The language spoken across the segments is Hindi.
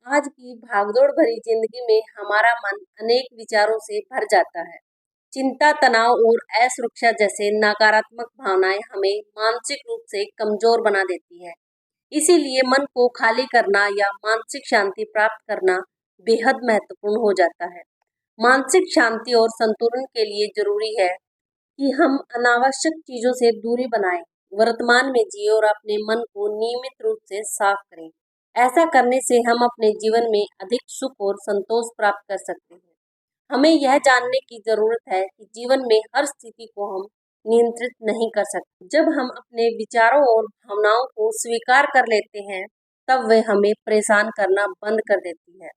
आज की भागदौड़ भरी जिंदगी में हमारा मन अनेक विचारों से भर जाता है। चिंता, तनाव और असुरक्षा जैसे नकारात्मक भावनाएं हमें मानसिक रूप से कमजोर बना देती है। इसीलिए मन को खाली करना या मानसिक शांति प्राप्त करना बेहद महत्वपूर्ण हो जाता है। मानसिक शांति और संतुलन के लिए जरूरी है कि हम अनावश्यक चीजों से दूरी बनाएं, वर्तमान में जिए और अपने मन को नियमित रूप से साफ करें। ऐसा करने से हम अपने जीवन में अधिक सुख और संतोष प्राप्त कर सकते हैं। हमें यह जानने की जरूरत है कि जीवन में हर स्थिति को हम नियंत्रित नहीं कर सकते। जब हम अपने विचारों और भावनाओं को स्वीकार कर लेते हैं, तब वे हमें परेशान करना बंद कर देती है।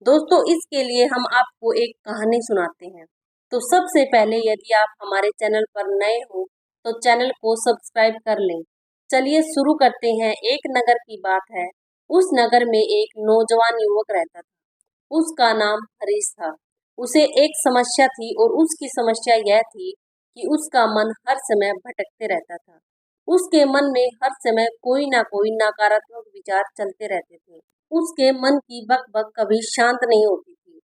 दोस्तों, इसके लिए हम आपको एक कहानी सुनाते हैं। तो सबसे पहले यदि आप हमारे चैनल पर नए हो तो चैनल को सब्सक्राइब कर लें। चलिए शुरू करते हैं। एक नगर की बात है। उस नगर में एक नौजवान युवक रहता था। उसका नाम हरीश था। उसे एक समस्या थी और उसकी समस्या यह थी कि उसका मन हर समय भटकते रहता था। उसके मन में हर समय कोई ना कोई नकारात्मक विचार चलते रहते थे। उसके मन की बक-बक कभी शांत नहीं होती थी।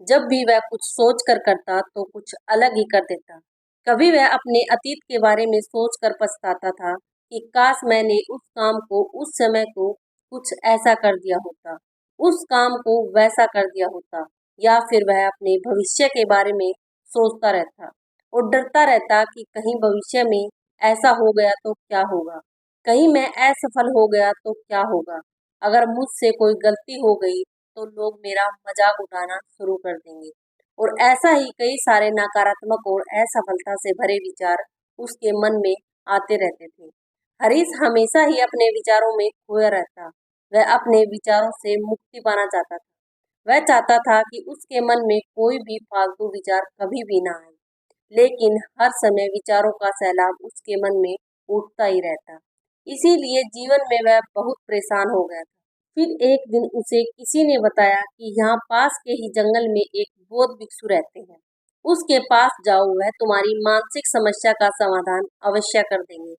जब भी वह कुछ सोच कर करता तो कुछ अलग ही कर देता। कभी वह अपने अतीत के बारे में सोच कर पछताता था कि काश मैंने उस काम को, उस समय को कुछ ऐसा कर दिया होता, उस काम को वैसा कर दिया होता। या फिर वह अपने भविष्य के बारे में सोचता रहता और डरता रहता कि कहीं भविष्य में ऐसा हो गया तो क्या होगा, कहीं मैं असफल हो गया तो क्या होगा, अगर मुझसे कोई गलती हो गई तो लोग मेरा मजाक उड़ाना शुरू कर देंगे। और ऐसा ही कई सारे नकारात्मक और असफलता से भरे विचार उसके मन में आते रहते थे। हरीश हमेशा ही अपने विचारों में खोया रहता। वह अपने विचारों से मुक्ति पाना चाहता था। वह चाहता था कि उसके मन में कोई भी फालतू विचार कभी भी ना आए, लेकिन हर समय विचारों का सैलाब उसके मन में उठता ही रहता। इसीलिए जीवन में वह बहुत परेशान हो गया था। फिर एक दिन उसे किसी ने बताया कि यहाँ पास के ही जंगल में एक बौद्ध भिक्षु रहते हैं। उसके पास जाओ, वह तुम्हारी मानसिक समस्या का समाधान अवश्य कर देंगे।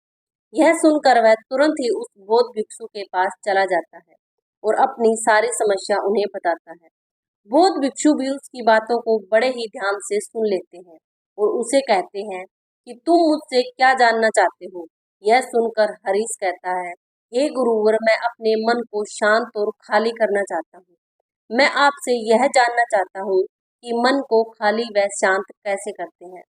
यह सुनकर वह तुरंत ही उस बौद्ध भिक्षु के पास चला जाता है और अपनी सारी समस्या उन्हें बताता है। बौद्ध भिक्षु भी उसकी बातों को बड़े ही ध्यान से सुन लेते हैं और उसे कहते हैं कि तुम मुझसे क्या जानना चाहते हो। यह सुनकर हरीश कहता है, हे गुरुवर, मैं अपने मन को शांत और खाली करना चाहता हूँ। मैं आपसे यह जानना चाहता हूँ कि मन को खाली व शांत कैसे करते हैं।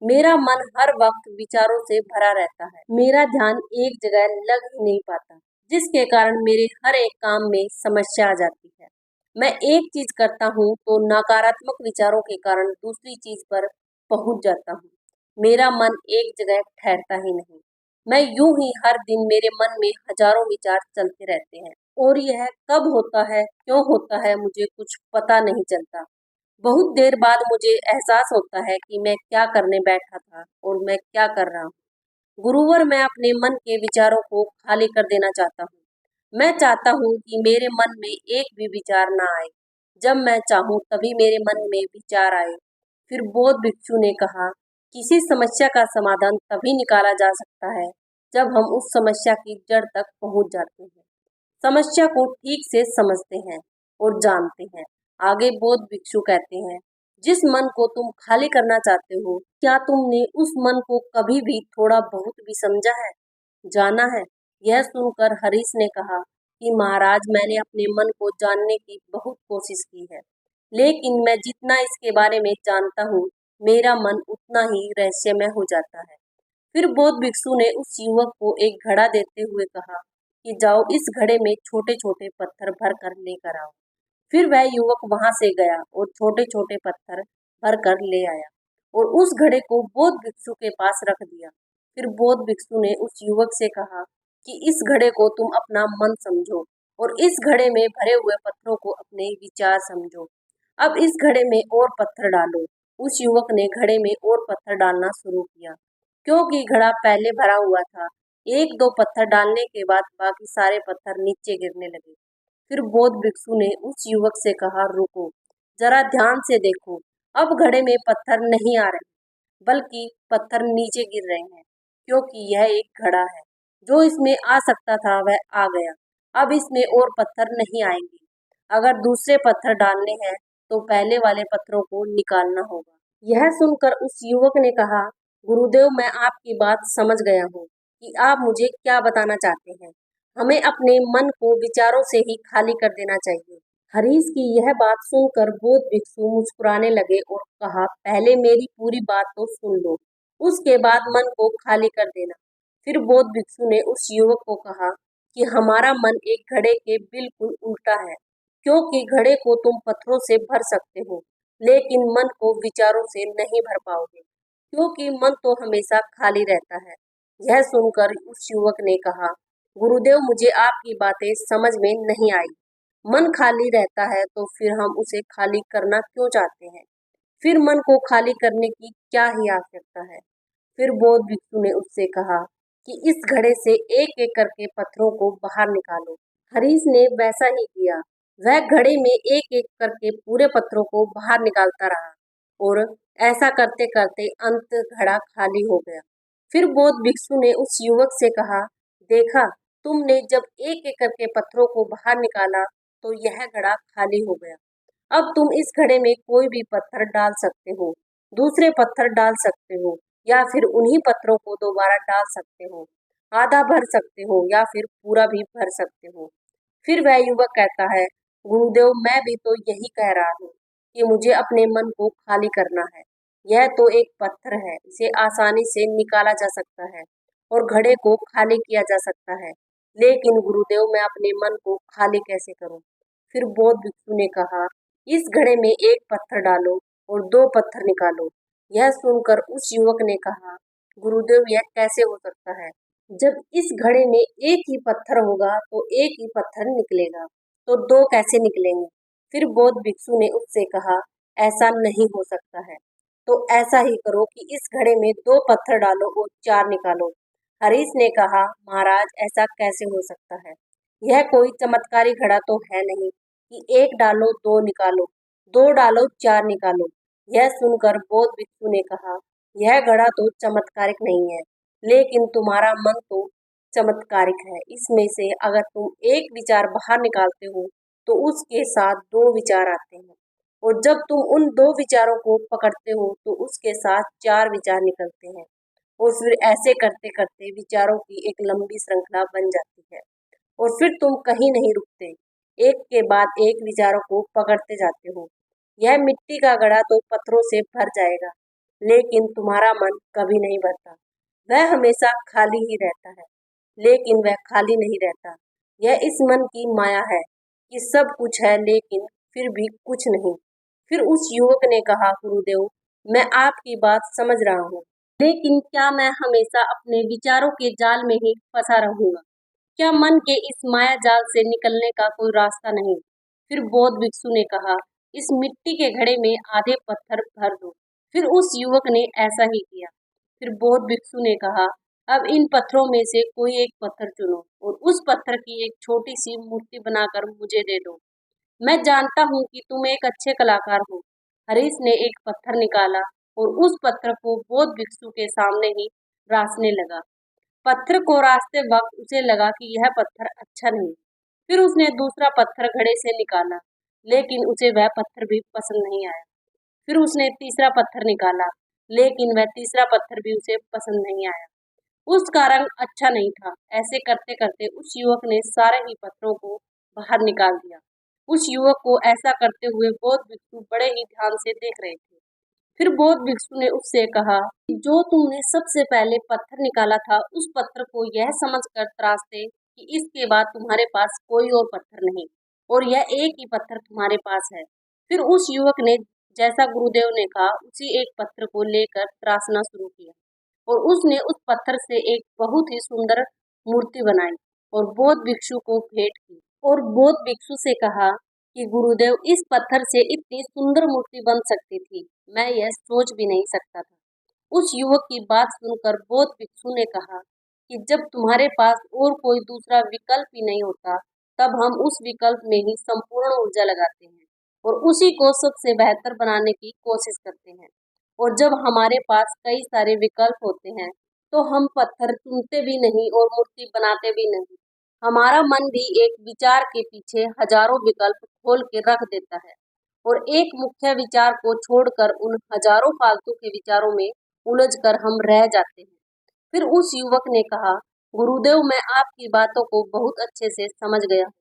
मेरा मन हर वक्त विचारों से भरा रहता है। मेरा ध्यान एक जगह लग ही नहीं पाता, जिसके कारण मेरे हर एक काम में समस्या आ जाती है। मैं एक चीज करता हूँ तो नकारात्मक विचारों के कारण दूसरी चीज पर पहुंच जाता हूँ। मेरा मन एक जगह ठहरता ही नहीं। मैं यूं ही हर दिन मेरे मन में हजारों विचार चलते रहते हैं और यह कब होता है, क्यों होता है, मुझे कुछ पता नहीं चलता। बहुत देर बाद मुझे एहसास होता है कि मैं क्या करने बैठा था और मैं क्या कर रहा हूँ। गुरुवर, मैं अपने मन के विचारों को खाली कर देना चाहता हूँ। मैं चाहता हूँ कि मेरे मन में एक भी विचार ना आए। जब मैं चाहूँ तभी मेरे मन में विचार आए। फिर बौद्ध भिक्षु ने कहा, किसी समस्या का समाधान तभी निकाला जा सकता है जब हम उस समस्या की जड़ तक पहुंच जाते हैं, समस्या को ठीक से समझते हैं और जानते हैं। आगे बौद्ध भिक्षु कहते हैं, जिस मन को तुम खाली करना चाहते हो, क्या तुमने उस मन को कभी भी थोड़ा बहुत भी समझा है, जाना है? यह सुनकर हरीश ने कहा कि महाराज, मैंने अपने मन को जानने की बहुत कोशिश की है, लेकिन मैं जितना इसके बारे में जानता हूँ, मेरा मन उतना ही रहस्यमय हो जाता है। फिर बौद्ध भिक्षु ने उस युवक को एक घड़ा देते हुए कहा कि जाओ, इस घड़े में छोटे छोटे पत्थर भर कर लेकर आओ। फिर वह युवक वहां से गया और छोटे छोटे पत्थर भर कर ले आया और उस घड़े को बौद्ध भिक्षु के पास रख दिया। फिर बौद्ध भिक्षु ने उस युवक से कहा कि इस घड़े को तुम अपना मन समझो और इस घड़े में भरे हुए पत्थरों को अपने विचार समझो। अब इस घड़े में और पत्थर डालो। उस युवक ने घड़े में और पत्थर डालना शुरू किया। क्योंकि घड़ा पहले भरा हुआ था, एक दो पत्थर डालने के बाद बाकी सारे पत्थर नीचे गिरने लगे। फिर बौद्ध भिक्षु ने उस युवक से कहा, रुको, जरा ध्यान से देखो। अब घड़े में पत्थर नहीं आ रहे, बल्कि पत्थर नीचे गिर रहे हैं, क्योंकि यह एक घड़ा है। जो इसमें आ सकता था वह आ गया। अब इसमें और पत्थर नहीं आएंगे। अगर दूसरे पत्थर डालने हैं तो पहले वाले पत्थरों को निकालना होगा। यह सुनकर उस युवक ने कहा, गुरुदेव मैं आपकी बात समझ गया हूँ कि आप मुझे क्या बताना चाहते हैं। हमें अपने मन को विचारों से ही खाली कर देना चाहिए। हरीश की यह बात सुनकर बौद्ध भिक्षु मुस्कुराने लगे और कहा, पहले मेरी पूरी बात तो सुन लो, उसके बाद मन को खाली कर देना। फिर बौद्ध भिक्षु ने उस युवक को कहा कि हमारा मन एक घड़े के बिल्कुल उल्टा है, क्योंकि घड़े को तुम पत्थरों से भर सकते हो, लेकिन मन को विचारों से नहीं भर पाओगे, क्योंकि मन तो हमेशा खाली रहता है। यह सुनकर उस युवक ने कहा, गुरुदेव मुझे आपकी बातें समझ में नहीं आई। मन खाली रहता है तो फिर हम उसे खाली करना क्यों चाहते हैं? फिर मन को खाली करने की क्या ही आवश्यकता है? फिर बौद्ध भिक्षु ने उससे कहा कि इस घड़े से एक एक करके पत्थरों को बाहर निकालो। हरीश ने वैसा ही किया। वह घड़े में एक एक करके पूरे पत्थरों को बाहर निकालता रहा और ऐसा करते करते अंत घड़ा खाली हो गया। फिर बौद्ध भिक्षु ने उस युवक से कहा, देखा, तुमने जब एक एक करके पत्थरों को बाहर निकाला तो यह घड़ा खाली हो गया। अब तुम इस घड़े में कोई भी पत्थर डाल सकते हो, दूसरे पत्थर डाल सकते हो, या फिर उन्हीं पत्थरों को दोबारा डाल सकते हो, आधा भर सकते हो या फिर पूरा भी भर सकते हो। फिर वह युवक कहता है, गुरुदेव मैं भी तो यही कह रहा हूँ कि मुझे अपने मन को खाली करना है। यह तो एक पत्थर है, इसे आसानी से निकाला जा सकता है और घड़े को खाली किया जा सकता है, लेकिन गुरुदेव मैं अपने मन को खाली कैसे करूं? फिर बौद्ध भिक्षु ने कहा, इस घड़े में एक पत्थर डालो और दो पत्थर निकालो। यह सुनकर उस युवक ने कहा, गुरुदेव यह कैसे हो सकता है? जब इस घड़े में एक ही पत्थर होगा तो एक ही पत्थर निकलेगा, तो दो कैसे निकलेंगे? फिर बौद्ध भिक्षु ने उससे कहा, ऐसा नहीं हो सकता है, तो ऐसा ही करो कि इस घड़े में दो पत्थर डालो और चार निकालो। हरीश ने कहा, महाराज ऐसा कैसे हो सकता है? यह कोई चमत्कारी घड़ा तो है नहीं कि एक डालो दो निकालो, दो डालो चार निकालो। यह सुनकर बौद्ध भिक्षु ने कहा, यह घड़ा तो चमत्कारिक नहीं है, लेकिन तुम्हारा मन तो चमत्कारिक है। इसमें से अगर तुम एक विचार बाहर निकालते हो तो उसके साथ दो विचार आते हैं, और जब तुम उन दो विचारों को पकड़ते हो तो उसके साथ चार विचार निकलते हैं, और फिर ऐसे करते करते विचारों की एक लंबी श्रृंखला बन जाती है, और फिर तुम कहीं नहीं रुकते, एक के बाद एक विचारों को पकड़ते जाते हो। यह मिट्टी का घड़ा तो पत्थरों से भर जाएगा, लेकिन तुम्हारा मन कभी नहीं भरता। वह हमेशा खाली ही रहता है, लेकिन वह खाली नहीं रहता। यह इस मन की माया है कि सब कुछ है लेकिन फिर भी कुछ नहीं। फिर उस युवक ने कहा, गुरुदेव मैं आपकी बात समझ रहा हूँ, लेकिन क्या मैं हमेशा अपने विचारों के जाल में ही फंसा रहूंगा? क्या मन के इस माया जाल से निकलने का कोई रास्ता नहीं? फिर बौद्ध भिक्षु ने कहा, इस मिट्टी के घड़े में आधे पत्थर भर दो। फिर उस युवक ने ऐसा ही किया। फिर बौद्ध भिक्षु ने कहा, अब इन पत्थरों में से कोई एक पत्थर चुनो और उस पत्थर की एक छोटी सी मूर्ति बनाकर मुझे दे दो। मैं जानता हूँ कि तुम एक अच्छे कलाकार हो। हरीश ने एक पत्थर निकाला और उस पत्थर को बौद्ध भिक्षु के सामने ही रासने लगा। पत्थर को रास्ते वक्त उसे लगा कि यह पत्थर अच्छा नहीं। फिर उसने दूसरा पत्थर घड़े से निकाला, लेकिन उसे वह पत्थर भी पसंद नहीं आया। फिर उसने तीसरा पत्थर निकाला, लेकिन वह तीसरा पत्थर भी उसे पसंद नहीं आया। उसका रंग अच्छा नहीं था। ऐसे करते करते उस युवक ने सारे ही पत्थरों को बाहर निकाल दिया। उस युवक को ऐसा करते हुए बौद्ध भिक्षु बड़े ही ध्यान से देख रहे थे। फिर बौद्ध भिक्षु ने उससे कहा, जो तुमने सबसे पहले पत्थर निकाला था उस पत्थर को यह समझकर तराश दे कि इसके बाद तुम्हारे पास कोई और पत्थर नहीं और यह एक ही पत्थर तुम्हारे पास है। फिर उस युवक ने जैसा गुरुदेव ने कहा उसी एक पत्थर को लेकर तराशना शुरू किया और उसने उस पत्थर से एक बहुत ही सुंदर मूर्ति बनाई और बौद्ध भिक्षु को भेंट की, और बौद्ध भिक्षु से कहा कि गुरुदेव इस पत्थर से इतनी सुंदर मूर्ति बन सकती थी, मैं यह सोच भी नहीं सकता था। उस युवक की बात सुनकर बौद्ध भिक्षु ने कहा कि जब तुम्हारे पास और कोई दूसरा विकल्प ही नहीं होता, तब हम उस विकल्प में ही संपूर्ण ऊर्जा लगाते हैं और उसी को सबसे बेहतर बनाने की कोशिश करते हैं। और जब हमारे पास कई सारे विकल्प होते हैं, तो हम पत्थर चुनते भी नहीं और मूर्ति बनाते भी नहीं। हमारा मन भी एक विचार के पीछे हजारों विकल्प खोल के रख देता है और एक मुख्य विचार को छोड़कर उन हजारों फालतू के विचारों में उलझकर हम रह जाते हैं। फिर उस युवक ने कहा, गुरुदेव, मैं आपकी बातों को बहुत अच्छे से समझ गया हूँ,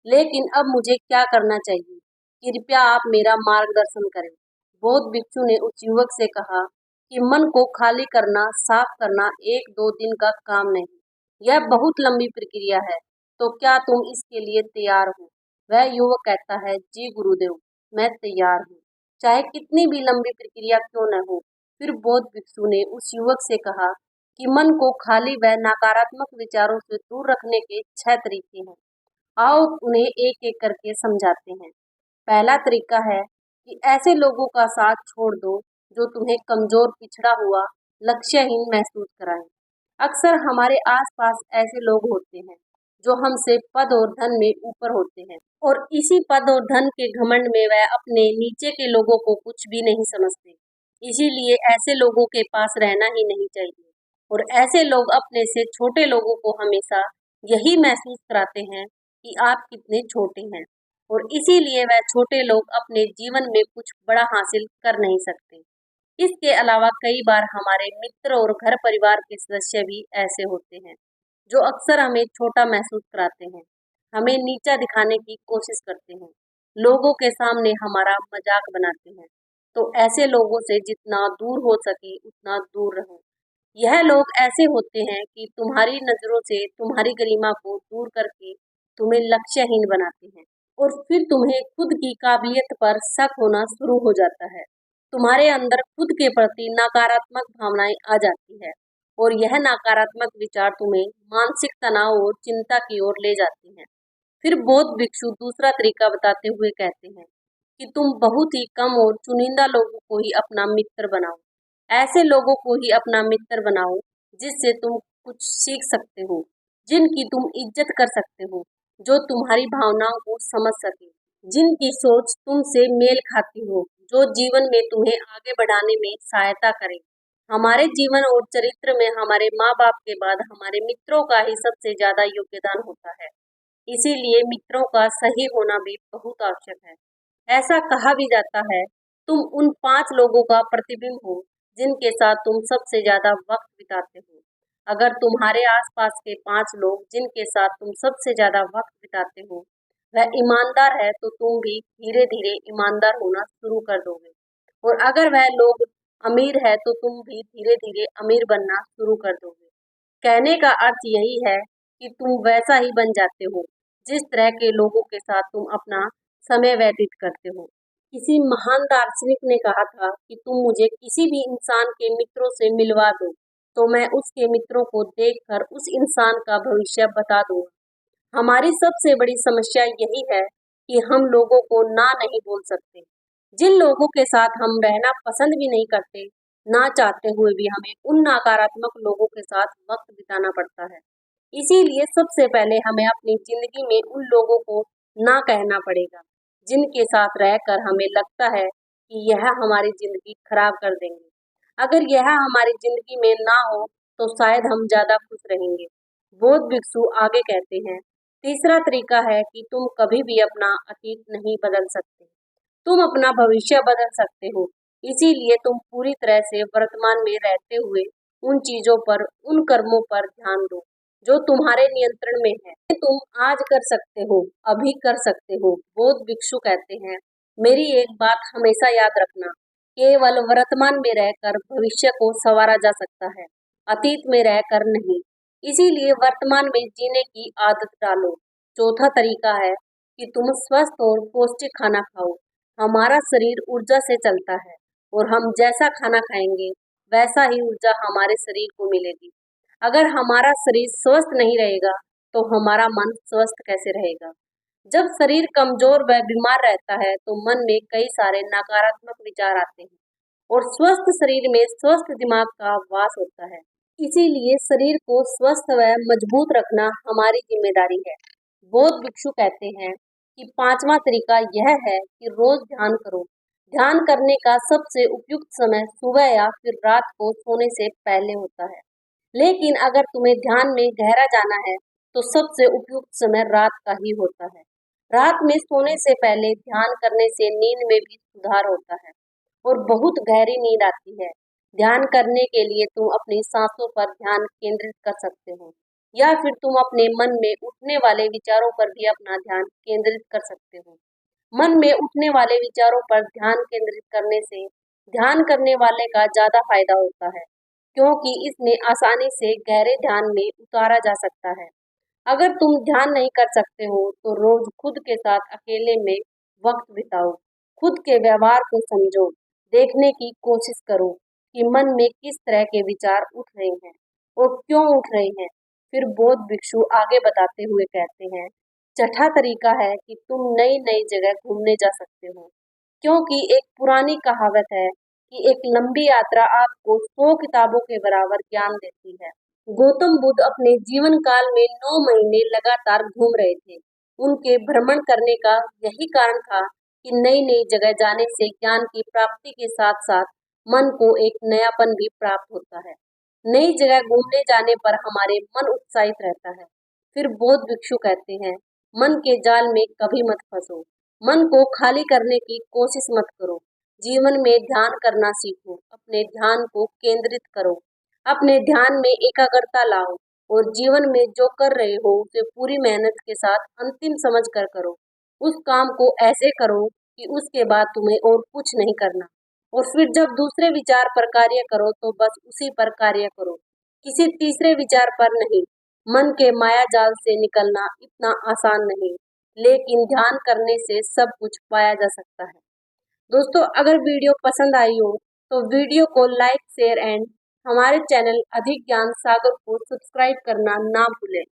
लेकिन अब मुझे क्या करना चाहिए? कृपया आप मेरा मार्गदर्शन करें। बौद्ध भिक्षु ने उस युवक से कहा कि मन को खाली करना, साफ करना एक दो दिन का काम नहीं, यह बहुत लंबी प्रक्रिया है। तो क्या तुम इसके लिए तैयार हो? वह युवक कहता है, जी गुरुदेव, मैं तैयार हूँ, चाहे कितनी भी लंबी प्रक्रिया क्यों न हो। फिर बौद्ध भिक्षु ने उस युवक से कहा कि मन को खाली व नकारात्मक विचारों से दूर रखने के 6 तरीके हैं। आओ उन्हें एक एक करके समझाते हैं। पहला तरीका है कि ऐसे लोगों का साथ छोड़ दो जो तुम्हें कमजोर, पिछड़ा हुआ, लक्ष्यहीन महसूस कराएं। अक्सर हमारे आसपास ऐसे लोग होते हैं जो हमसे पद और धन में ऊपर होते हैं और इसी पद और धन के घमंड में वह अपने नीचे के लोगों को कुछ भी नहीं समझते। इसीलिए ऐसे लोगों के पास रहना ही नहीं चाहिए और ऐसे लोग अपने से छोटे लोगों को हमेशा यही महसूस कराते हैं कि आप कितने छोटे हैं और इसीलिए वह छोटे लोग अपने जीवन में कुछ बड़ा हासिल कर नहीं सकते। इसके अलावा कई बार हमारे मित्र और घर परिवार के सदस्य भी ऐसे होते हैं जो अक्सर हमें छोटा महसूस कराते हैं, हमें नीचा दिखाने की कोशिश करते हैं, लोगों के सामने हमारा मजाक बनाते हैं। तो ऐसे लोगों से जितना दूर हो सके उतना दूर रहो। यह लोग ऐसे होते हैं कि तुम्हारी नजरों से तुम्हारी गरिमा को दूर करके तुम्हें लक्ष्यहीन बनाते हैं और फिर तुम्हें खुद की काबिलियत पर शक होना शुरू हो जाता है। तुम्हारे अंदर खुद के प्रति नकारात्मक भावनाएं आ जाती है और यह नकारात्मक विचार तुम्हें मानसिक तनाव और चिंता की ओर ले जाते हैं। फिर बौद्ध भिक्षु दूसरा तरीका बताते हुए कहते हैं कि तुम बहुत ही कम और चुनिंदा लोगों को ही अपना मित्र बनाओ। ऐसे लोगों को ही अपना मित्र बनाओ जिससे तुम कुछ सीख सकते हो, जिनकी तुम इज्जत कर सकते हो, जो तुम्हारी भावनाओं को समझ सके, जिनकी सोच तुमसे मेल खाती हो, जो जीवन में तुम्हें आगे बढ़ाने में सहायता करे। हमारे जीवन और चरित्र में हमारे माँ बाप के बाद हमारे मित्रों का ही सबसे ज्यादा योगदान होता है। इसीलिए मित्रों का सही होना भी बहुत आवश्यक है। ऐसा कहा भी जाता है, तुम उन 5 लोगों का प्रतिबिंब हो जिनके साथ तुम सबसे ज्यादा वक्त बिताते हो। अगर तुम्हारे आसपास के 5 लोग जिनके साथ तुम सबसे ज्यादा वक्त बिताते हो वह ईमानदार है तो तुम भी धीरे धीरे ईमानदार होना शुरू कर दोगे और अगर वह लोग अमीर है तो तुम भी धीरे धीरे अमीर बनना शुरू कर दोगे। कहने का अर्थ यही है कि तुम वैसा ही बन जाते हो जिस तरह के लोगों के साथ तुम अपना समय व्यतीत करते हो। किसी महान दार्शनिक ने कहा था कि तुम मुझे किसी भी इंसान के मित्रों से मिलवा दो तो मैं उसके मित्रों को देखकर उस इंसान का भविष्य बता दूंगा। हमारी सबसे बड़ी समस्या यही है कि हम लोगों को ना नहीं बोल सकते। जिन लोगों के साथ हम रहना पसंद भी नहीं करते, ना चाहते हुए भी हमें उन नकारात्मक लोगों के साथ वक्त बिताना पड़ता है। इसीलिए सबसे पहले हमें अपनी जिंदगी में उन लोगों को ना कहना पड़ेगा जिनके साथ रहकर हमें लगता है कि यह हमारी जिंदगी खराब कर देंगे। अगर यह हमारी जिंदगी में ना हो तो शायद हम ज्यादा खुश रहेंगे। बौद्ध भिक्षु आगे कहते हैं, तीसरा तरीका है कि तुम कभी भी अपना अतीत नहीं बदल सकते, तुम अपना भविष्य बदल सकते हो। इसीलिए तुम पूरी तरह से वर्तमान में रहते हुए उन चीजों पर, उन कर्मों पर ध्यान दो जो तुम्हारे नियंत्रण में है। तुम आज कर सकते हो, अभी कर सकते हो। बौद्ध भिक्षु कहते हैं, मेरी एक बात हमेशा याद रखना, केवल वर्तमान में रहकर भविष्य को संवारा जा सकता है, अतीत में रहकर नहीं। इसीलिए वर्तमान में जीने की आदत डालो। चौथा तरीका है कि तुम स्वस्थ और पौष्टिक खाना खाओ। हमारा शरीर ऊर्जा से चलता है और हम जैसा खाना खाएंगे वैसा ही ऊर्जा हमारे शरीर को मिलेगी। अगर हमारा शरीर स्वस्थ नहीं रहेगा तो हमारा मन स्वस्थ कैसे रहेगा? जब शरीर कमजोर व बीमार रहता है तो मन में कई सारे नकारात्मक विचार आते हैं और स्वस्थ शरीर में स्वस्थ दिमाग का वास होता है। इसीलिए शरीर को स्वस्थ व मजबूत रखना हमारी जिम्मेदारी है। बौद्ध भिक्षु कहते हैं कि पांचवा तरीका यह है कि रोज ध्यान करो। ध्यान करने का सबसे उपयुक्त समय सुबह या फिर रात को सोने से पहले होता है। लेकिन अगर तुम्हें ध्यान में गहरा जाना है तो सबसे उपयुक्त समय रात का ही होता है। रात में सोने से पहले ध्यान करने से नींद में भी सुधार होता है और बहुत गहरी नींद आती है। ध्यान करने के लिए तुम अपनी सांसों पर ध्यान केंद्रित कर सकते हो या फिर तुम अपने मन में उठने वाले विचारों पर भी अपना ध्यान केंद्रित कर सकते हो। मन में उठने वाले विचारों पर ध्यान केंद्रित करने से ध्यान करने वाले का ज्यादा फायदा होता है, क्योंकि इसमें आसानी से गहरे ध्यान में उतारा जा सकता है। अगर तुम ध्यान नहीं कर सकते हो तो रोज खुद के साथ अकेले में वक्त बिताओ। खुद के व्यवहार को समझो, देखने की कोशिश करो कि मन में किस तरह के विचार उठ रहे हैं और क्यों उठ रहे हैं। फिर बौद्ध भिक्षु आगे बताते हुए कहते हैं, छठा तरीका है कि तुम नई नई जगह घूमने जा सकते हो, क्योंकि एक पुरानी कहावत है कि एक लंबी यात्रा आपको 100 किताबों के बराबर ज्ञान देती है। गौतम बुद्ध अपने जीवन काल में 9 महीने लगातार घूम रहे थे। उनके भ्रमण करने का यही कारण था कि नई नई जगह जाने से ज्ञान की प्राप्ति के साथ साथ मन को एक नयापन भी प्राप्त होता है। नई जगह घूमने जाने पर हमारे मन उत्साहित रहता है। फिर बौद्ध भिक्षु कहते हैं, मन के जाल में कभी मत फंसो। मन को खाली करने की कोशिश मत करो। जीवन में ध्यान करना सीखो। अपने ध्यान को केंद्रित करो। अपने ध्यान में एकाग्रता लाओ और जीवन में जो कर रहे हो उसे पूरी मेहनत के साथ अंतिम समझ कर करो। उस काम को ऐसे करो कि उसके बाद तुम्हें और कुछ नहीं करना। और फिर जब दूसरे विचार पर कार्य करो तो बस उसी पर कार्य करो, किसी तीसरे विचार पर नहीं। मन के माया जाल से निकलना इतना आसान नहीं, लेकिन ध्यान करने से सब कुछ पाया जा सकता है। दोस्तों, अगर वीडियो पसंद आई हो तो वीडियो को लाइक, शेयर एंड हमारे चैनल अधिक ज्ञान सागर को सब्सक्राइब करना ना भूलें।